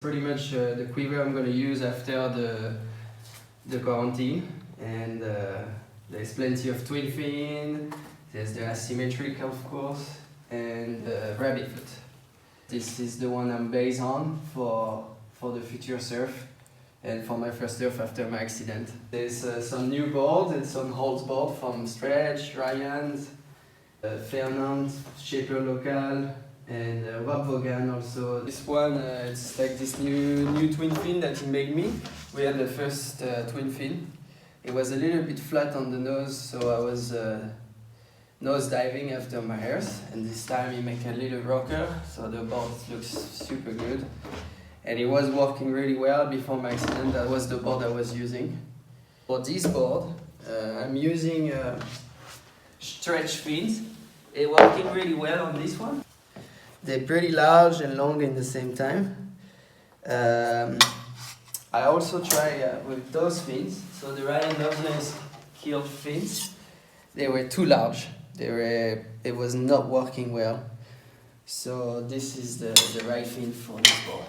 Pretty much the quiver I'm going to use after the quarantine, and there's plenty of twin fin, there's the asymmetric of course, and Ripitup. This is the one I'm based on for the future surf and for my first surf after my accident. There's some new boards and some old board from Stretch, Ryan's, Fernand, Shaper Local, and Rob Vaughan also. This one, it's like this new twin fin that he made me. We had the first twin fin. It was a little bit flat on the nose, so I was nose diving after my hairs, and this time he made a little rocker, so the board looks super good. And it was working really well before my accident. That was the board I was using. For this board, I'm using stretch fins. It's working really well on this one. They're pretty large and long in the same time. I also try with those fins. So the Lovelace killed fins. They were too large. It was not working well. So this is the right fin for this board.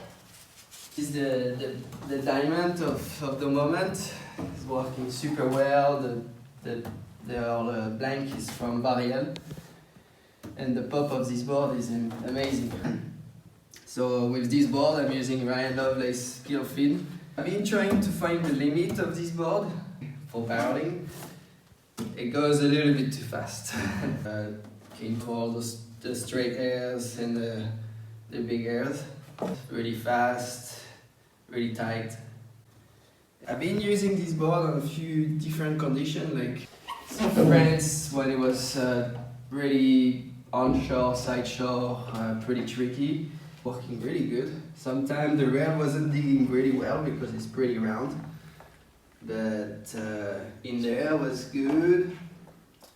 This is the diamond of the moment. It's working super well. The blank is from Morel. And the pop of this board is amazing. So with this board I'm using Lovelace kill fin. I've been trying to find the limit of this board for paddling. It goes a little bit too fast. Keen for all the straight airs and the big airs. Really fast, really tight. I've been using this board on a few different conditions, like in France when it was really onshore, side shore, pretty tricky, working really good. Sometimes the rail wasn't digging really well because it's pretty round, but in the air was good.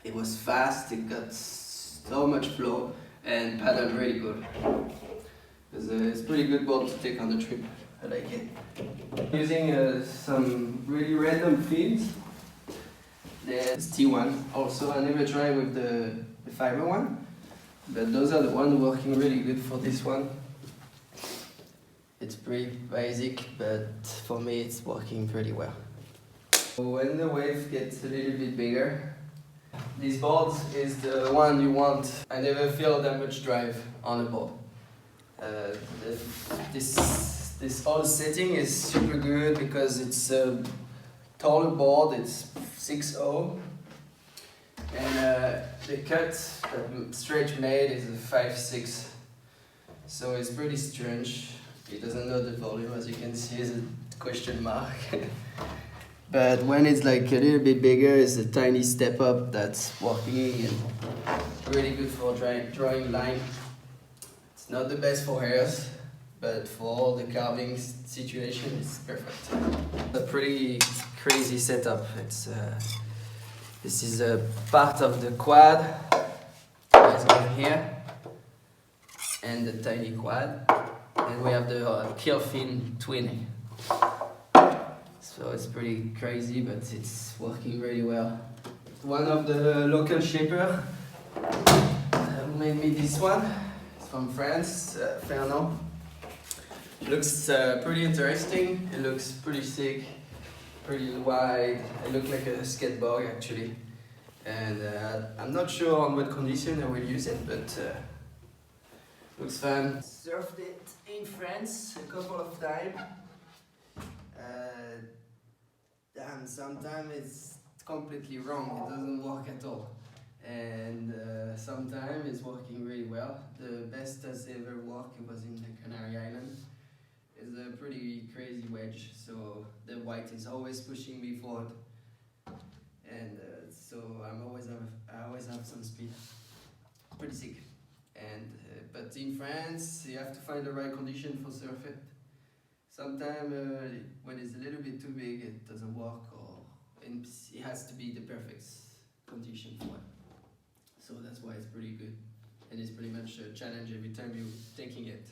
It was fast, it got so much flow and paddled really good. It's a pretty good board to take on the trip. I like it. Using some really random fins. There's T1 also. I never tried with the fiber one, but those are the ones working really good for this one. It's pretty basic, but for me it's working pretty well. When the wave gets a little bit bigger, this board is the one you want. I never feel that much drive on the board. This whole setting is super good because it's a taller board, it's 6.0, and the cut that Stretch made is a 5.6, so it's pretty strange. It doesn't know the volume, as you can see, is a question mark. But when it's like a little bit bigger, it's a tiny step up that's working and really good for drawing line. It's not the best for hairs, but for all the carving situation, it's perfect. A pretty crazy setup. This is a part of the quad. Let's go here, and the tiny quad, and we have the kill fin twin. So it's pretty crazy, but it's working really well. One of the local shapers made me this one. It's from France, Fernand. It looks pretty interesting. It looks pretty sick, pretty wide. It looks like a skateboard actually. And I'm not sure on what condition I will use it, but looks fun. Surfed it in France a couple of times. Damn, sometimes it's completely wrong. It doesn't work at all. And sometimes it's working really well. The best that's ever worked was in the Canary Islands. It's a pretty crazy wedge, so the white is always pushing me forward, and so I always have some speed. Pretty sick. And but in France, you have to find the right condition for surf it. Sometimes when it's a little bit too big, it doesn't work, and it has to be the perfect condition for it. So that's why it's pretty good, and it's pretty much a challenge every time you're taking it.